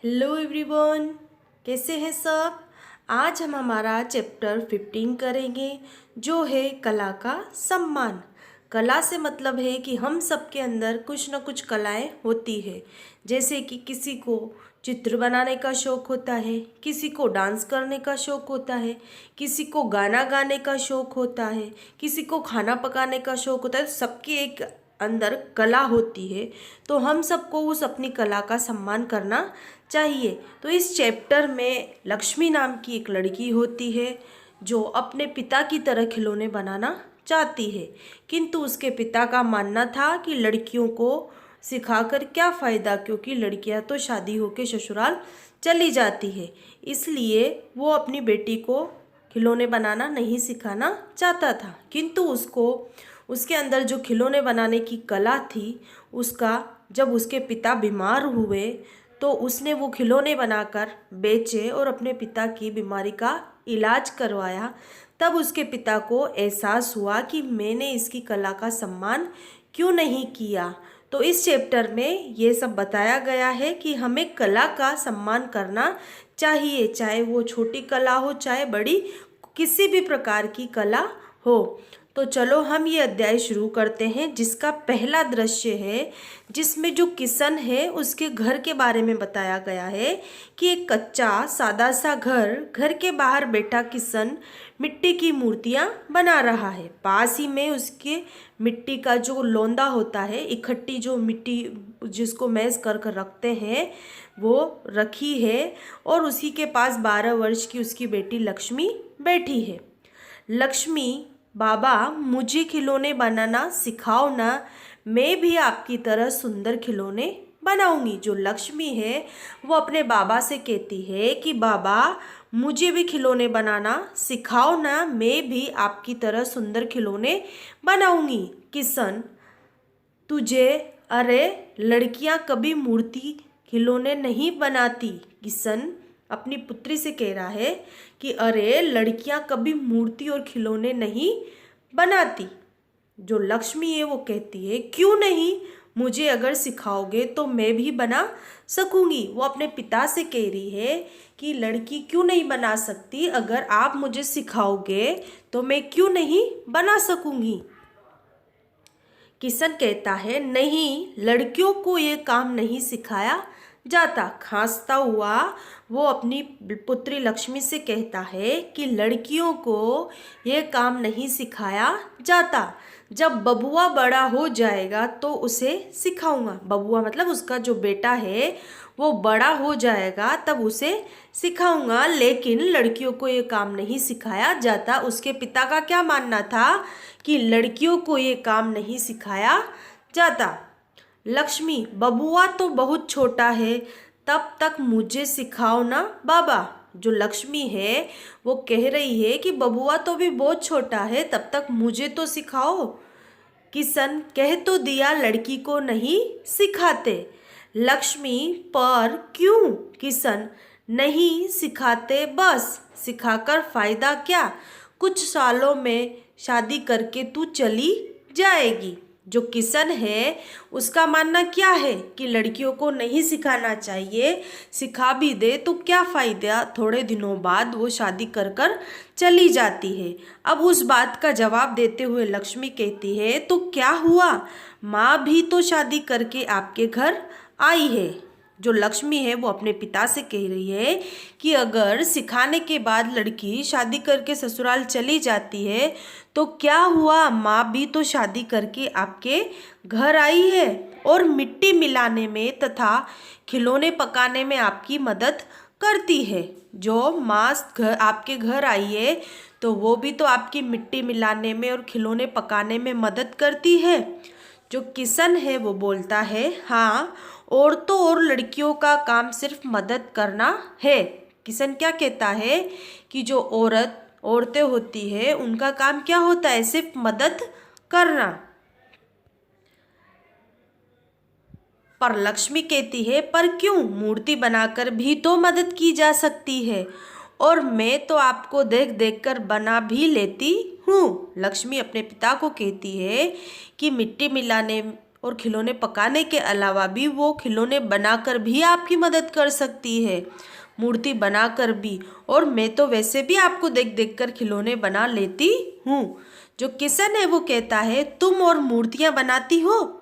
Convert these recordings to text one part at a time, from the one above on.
Hello everyone, कैसे हैं सब। आज हम हमारा चैप्टर 15 करेंगे जो है कला का सम्मान। कला से मतलब है कि हम सबके अंदर कुछ न कुछ कलाएं होती है। जैसे कि किसी को चित्र बनाने का शौक़ होता है, किसी को डांस करने का शौक़ होता है, किसी को गाना गाने का शौक़ होता है, किसी को खाना पकाने का शौक़ होता है। सबकी एक अंदर कला होती है, तो हम सबको उस अपनी कला का सम्मान करना चाहिए। तो इस चैप्टर में लक्ष्मी नाम की एक लड़की होती है जो अपने पिता की तरह खिलौने बनाना चाहती है, किंतु उसके पिता का मानना था कि लड़कियों को सिखाकर क्या फ़ायदा, क्योंकि लड़कियां तो शादी होकर ससुराल चली जाती है। इसलिए वो अपनी बेटी को खिलौने बनाना नहीं सिखाना चाहता था, किंतु उसको उसके अंदर जो खिलौने बनाने की कला थी, उसका जब उसके पिता बीमार हुए तो उसने वो खिलौने बनाकर बेचे और अपने पिता की बीमारी का इलाज करवाया। तब उसके पिता को एहसास हुआ कि मैंने इसकी कला का सम्मान क्यों नहीं किया। तो इस चैप्टर में ये सब बताया गया है कि हमें कला का सम्मान करना चाहिए, चाहे वो छोटी कला हो चाहे बड़ी, किसी भी प्रकार की कला हो। तो चलो हम ये अध्याय शुरू करते हैं, जिसका पहला दृश्य है जिसमें जो किशन है उसके घर के बारे में बताया गया है कि एक कच्चा सादा सा घर के बाहर बैठा किशन मिट्टी की मूर्तियां बना रहा है। पास ही में उसके मिट्टी का जो लोंदा होता है, इकट्ठी जो मिट्टी जिसको मैश कर कर रखते हैं, वो रखी है और उसी के पास 12 वर्ष की उसकी बेटी लक्ष्मी बैठी है। लक्ष्मी, बाबा मुझे खिलौने बनाना सिखाओ ना, मैं भी आपकी तरह सुंदर खिलौने बनाऊंगी। जो लक्ष्मी है वो अपने बाबा से कहती है कि बाबा मुझे भी खिलौने बनाना सिखाओ ना, मैं भी आपकी तरह सुंदर खिलौने बनाऊंगी। किशन, तुझे, अरे लड़कियां कभी मूर्ति खिलौने नहीं बनाती। किशन अपनी पुत्री से कह रहा है कि अरे लड़कियां कभी मूर्ति और खिलौने नहीं बनाती। जो लक्ष्मी है वो कहती है क्यों नहीं, मुझे अगर सिखाओगे तो मैं भी बना सकूंगी। वो अपने पिता से कह रही है कि लड़की क्यों नहीं बना सकती, अगर आप मुझे सिखाओगे तो मैं क्यों नहीं बना सकूंगी। किशन कहता है नहीं, लड़कियों को ये काम नहीं सिखाया जाता। खांसता हुआ वो अपनी पुत्री लक्ष्मी से कहता है कि लड़कियों को ये काम नहीं सिखाया जाता, जब बबुआ बड़ा हो जाएगा तो उसे सिखाऊंगा। बबुआ मतलब उसका जो बेटा है वो बड़ा हो जाएगा तब उसे सिखाऊंगा, लेकिन लड़कियों को ये काम नहीं सिखाया जाता। उसके पिता का क्या मानना था कि लड़कियों को ये काम नहीं सिखाया जाता। लक्ष्मी, बबुआ तो बहुत छोटा है, तब तक मुझे सिखाओ ना बाबा। जो लक्ष्मी है वो कह रही है कि बबुआ तो भी बहुत छोटा है, तब तक मुझे तो सिखाओ। किशन कह तो दिया लड़की को नहीं सिखाते। लक्ष्मी, पर क्यों। किशन, नहीं सिखाते, बस सिखाकर फायदा क्या, कुछ सालों में शादी करके तू चली जाएगी। जो किशन है उसका मानना क्या है कि लड़कियों को नहीं सिखाना चाहिए, सिखा भी दे तो क्या फ़ायदा, थोड़े दिनों बाद वो शादी कर कर चली जाती है। अब उस बात का जवाब देते हुए लक्ष्मी कहती है तो क्या हुआ, माँ भी तो शादी करके आपके घर आई है। जो लक्ष्मी है वो अपने पिता से कह रही है कि अगर सिखाने के बाद लड़की शादी करके ससुराल चली जाती है तो क्या हुआ, माँ भी तो शादी करके आपके घर आई है और मिट्टी मिलाने में तथा खिलौने पकाने में आपकी मदद करती है। जो माँ आपके घर आई है तो वो भी तो आपकी मिट्टी मिलाने में और खिलौने पकाने में मदद करती है। जो किशन है वो बोलता है हाँ, औरतों और लड़कियों का काम सिर्फ मदद करना है। किशन क्या कहता है कि जो औरतें होती है उनका काम क्या होता है, सिर्फ मदद करना। पर लक्ष्मी कहती है पर क्यों, मूर्ति बनाकर भी तो मदद की जा सकती है, और मैं तो आपको देख देख कर बना भी लेती हूँ। लक्ष्मी अपने पिता को कहती है कि मिट्टी मिलाने और खिलौने पकाने के अलावा भी वो खिलौने बनाकर भी आपकी मदद कर सकती है, मूर्ति बनाकर भी। और मैं तो वैसे भी आपको देख देख कर खिलौने बना लेती हूँ। जो किशन है वो कहता है, तुम और मूर्तियाँ बनाती हो,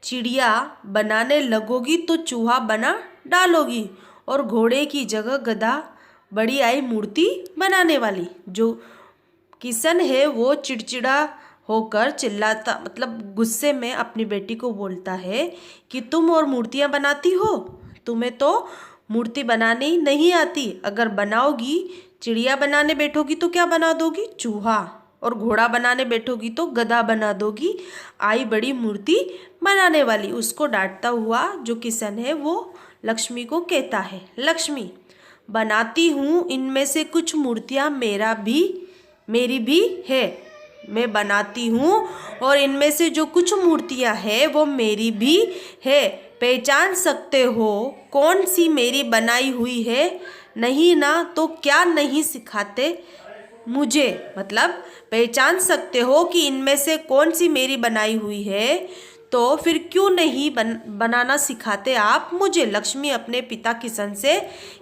चिड़िया बनाने लगोगी तो चूहा बना डालोगी, और घोड़े की जगह गधा, बड़ी आई मूर्ति बनाने वाली। जो किशन है वो चिड़चिड़ा होकर चिल्लाता, मतलब गुस्से में अपनी बेटी को बोलता है कि तुम और मूर्तियाँ बनाती हो, तुम्हें तो मूर्ति बनानी नहीं आती। अगर बनाओगी, चिड़िया बनाने बैठोगी तो क्या बना दोगी? चूहा। और घोड़ा बनाने बैठोगी तो गधा बना दोगी, आई बड़ी मूर्ति बनाने वाली। उसको डांटता हुआ जो किशन है वो लक्ष्मी को कहता है, लक्ष्मी बनाती हूँ इनमें से कुछ मूर्तियाँ मेरी भी है, मैं बनाती हूँ और इनमें से जो कुछ मूर्तियाँ हैं वो मेरी भी है। पहचान सकते हो कौन सी मेरी बनाई हुई है? नहीं ना तो क्या नहीं सिखाते मुझे? मतलब पहचान सकते हो कि इनमें से कौन सी मेरी बनाई हुई है, तो फिर क्यों नहीं बनाना सिखाते आप मुझे? लक्ष्मी अपने पिता किशन से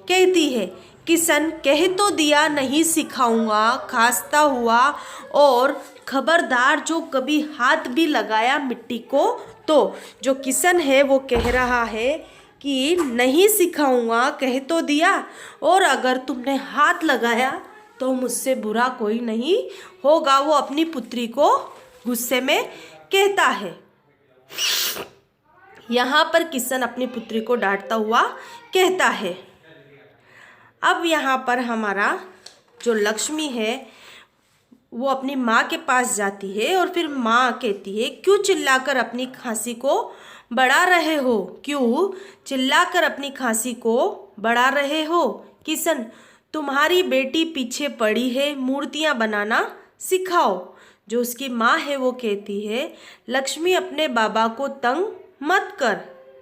कहती है। किशन कह तो दिया नहीं सिखाऊंगा, खांसता हुआ, और खबरदार जो कभी हाथ भी लगाया मिट्टी को तो। जो किशन है वो कह रहा है कि नहीं सिखाऊंगा, कह तो दिया, और अगर तुमने हाथ लगाया तो मुझसे बुरा कोई नहीं होगा। वो अपनी पुत्री को गुस्से में कहता है। यहाँ पर किशन अपनी पुत्री को डांटता हुआ कहता है। अब यहाँ पर हमारा जो लक्ष्मी है वो अपनी माँ के पास जाती है और फिर माँ कहती है, क्यों चिल्लाकर अपनी खांसी को बढ़ा रहे हो? क्यों चिल्लाकर अपनी खांसी को बढ़ा रहे हो? किशन, तुम्हारी बेटी पीछे पड़ी है, मूर्तियाँ बनाना सिखाओ। जो उसकी माँ है वो कहती है, लक्ष्मी अपने बाबा को तंग मत कर।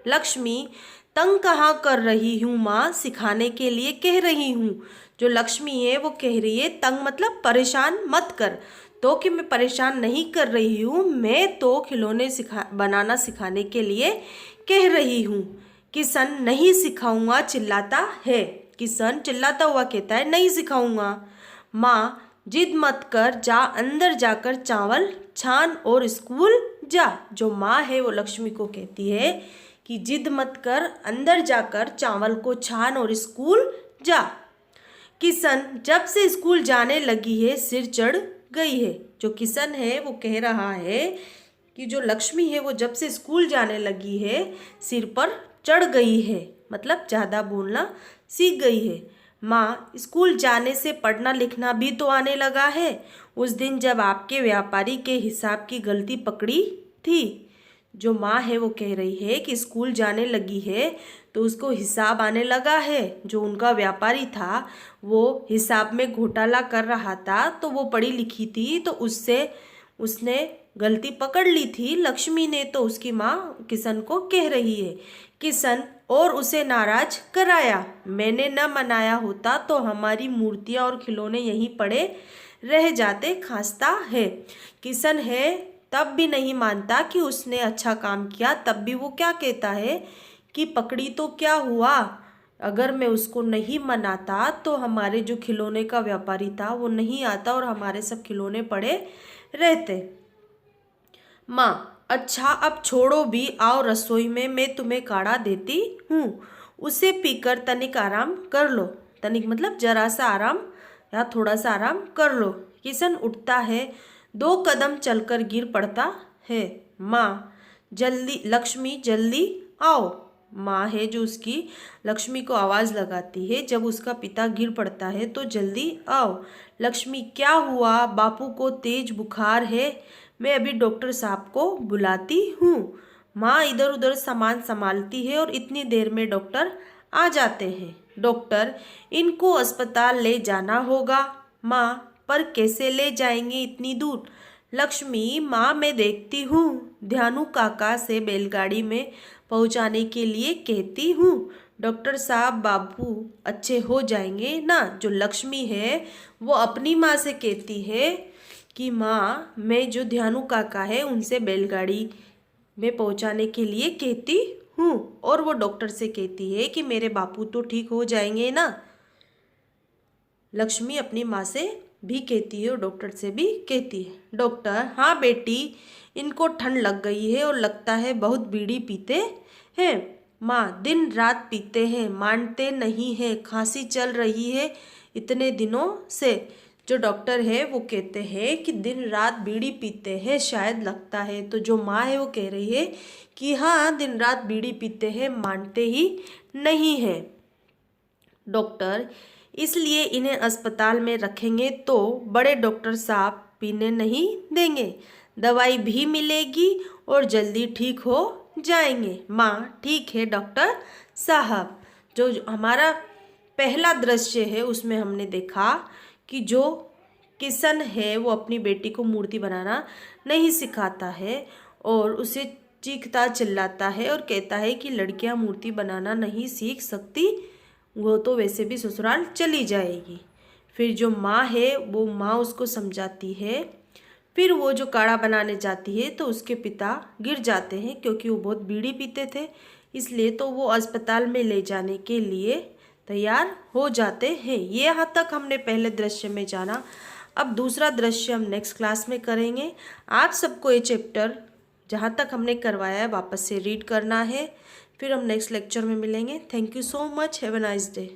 लक्ष्मी, तंग कहाँ कर रही हूँ माँ, सिखाने के लिए कह रही हूँ। जो लक्ष्मी है वो कह रही है, तंग मतलब परेशान मत कर, तो कि मैं परेशान नहीं कर रही हूँ, मैं तो खिलौने बनाना सिखाने के लिए कह रही हूँ। किशन, नहीं सिखाऊंगा चिल्लाता है। किशन चिल्लाता हुआ कहता है, नहीं सिखाऊंगा। माँ, जिद मत कर, जा अंदर जाकर चावल छान और स्कूल जा। जो माँ है वो लक्ष्मी को कहती है कि जिद मत कर, अंदर जाकर चावल को छान और स्कूल जा। किशन जब से स्कूल जाने लगी है सिर चढ़ गई है। जो किशन है वो कह रहा है कि जो लक्ष्मी है वो जब से स्कूल जाने लगी है सिर पर चढ़ गई है, मतलब ज़्यादा बोलना सीख गई है। माँ, स्कूल जाने से पढ़ना लिखना भी तो आने लगा है। उस दिन जब आपके व्यापारी के हिसाब की गलती पकड़ी थी। जो माँ है वो कह रही है कि स्कूल जाने लगी है तो उसको हिसाब आने लगा है। जो उनका व्यापारी था वो हिसाब में घोटाला कर रहा था, तो वो पढ़ी लिखी थी, तो उसने गलती पकड़ ली थी लक्ष्मी ने। तो उसकी माँ किशन को कह रही है, किशन और उसे नाराज कराया, मैंने न मनाया होता तो हमारी मूर्तियाँ और खिलौने यहीं पड़े रह जाते। खांसता है। किशन है तब भी नहीं मानता कि उसने अच्छा काम किया, तब भी वो क्या कहता है कि पकड़ी तो क्या हुआ, अगर मैं उसको नहीं मनाता तो हमारे जो खिलौने का व्यापारी था वो नहीं आता और हमारे सब खिलौने पड़े रहते। माँ, अच्छा अब छोड़ो भी, आओ रसोई में, मैं तुम्हें काढ़ा देती हूँ, उसे पीकर तनिक आराम कर लो। तनिक मतलब जरा सा आराम या थोड़ा सा आराम कर लो। किशन उठता है, 2 कदम चलकर गिर पड़ता है। माँ, जल्दी, लक्ष्मी जल्दी आओ। माँ है जो उसकी लक्ष्मी को आवाज़ लगाती है जब उसका पिता गिर पड़ता है, तो जल्दी आओ। लक्ष्मी, क्या हुआ? बापू को तेज बुखार है, मैं अभी डॉक्टर साहब को बुलाती हूँ। माँ इधर उधर सामान संभालती है और इतनी देर में डॉक्टर आ जाते हैं। डॉक्टर, इनको अस्पताल ले जाना होगा। माँ, पर कैसे ले जाएंगे इतनी दूर? लक्ष्मी, माँ मैं देखती हूँ, ध्यानु काका से बैलगाड़ी में पहुँचाने के लिए कहती हूँ। डॉक्टर साहब, बाबू अच्छे हो जाएंगे ना? जो लक्ष्मी है वो अपनी माँ से कहती है कि माँ, मैं जो ध्यानु काका है उनसे बैलगाड़ी में पहुंचाने के लिए कहती हूँ। और वो डॉक्टर से कहती है कि मेरे बापू तो ठीक हो जाएंगे ना। लक्ष्मी अपनी माँ से भी कहती है और डॉक्टर से भी कहती है। डॉक्टर, हाँ बेटी, इनको ठंड लग गई है और लगता है बहुत बीड़ी पीते हैं। माँ, दिन रात पीते हैं, मानते नहीं हैं, खांसी चल रही है इतने दिनों से। जो डॉक्टर है वो कहते हैं कि दिन रात बीड़ी पीते हैं, शायद लगता है। तो जो माँ है वो कह रही है कि हाँ, दिन रात बीड़ी पीते हैं, मानते ही नहीं हैं। डॉक्टर, इसलिए इन्हें अस्पताल में रखेंगे तो बड़े डॉक्टर साहब पीने नहीं देंगे, दवाई भी मिलेगी और जल्दी ठीक हो जाएंगे। माँ, ठीक है डॉक्टर साहब। जो हमारा पहला दृश्य है उसमें हमने देखा कि जो किशन है वो अपनी बेटी को मूर्ति बनाना नहीं सिखाता है और उसे चीखता चिल्लाता है और कहता है कि लड़कियां मूर्ति बनाना नहीं सीख सकती, वो तो वैसे भी ससुराल चली जाएगी। फिर जो माँ है वो माँ उसको समझाती है। फिर वो जो काढ़ा बनाने जाती है तो उसके पिता गिर जाते हैं क्योंकि वो बहुत बीड़ी पीते थे, इसलिए तो वो अस्पताल में ले जाने के लिए तैयार हो जाते हैं। ये यहाँ तक हमने पहले दृश्य में जाना। अब दूसरा दृश्य हम नेक्स्ट क्लास में करेंगे। आप सबको ये चैप्टर जहाँ तक हमने करवाया है वापस से रीड करना है। फिर हम नेक्स्ट लेक्चर में मिलेंगे। Thank you so much. Have a nice day.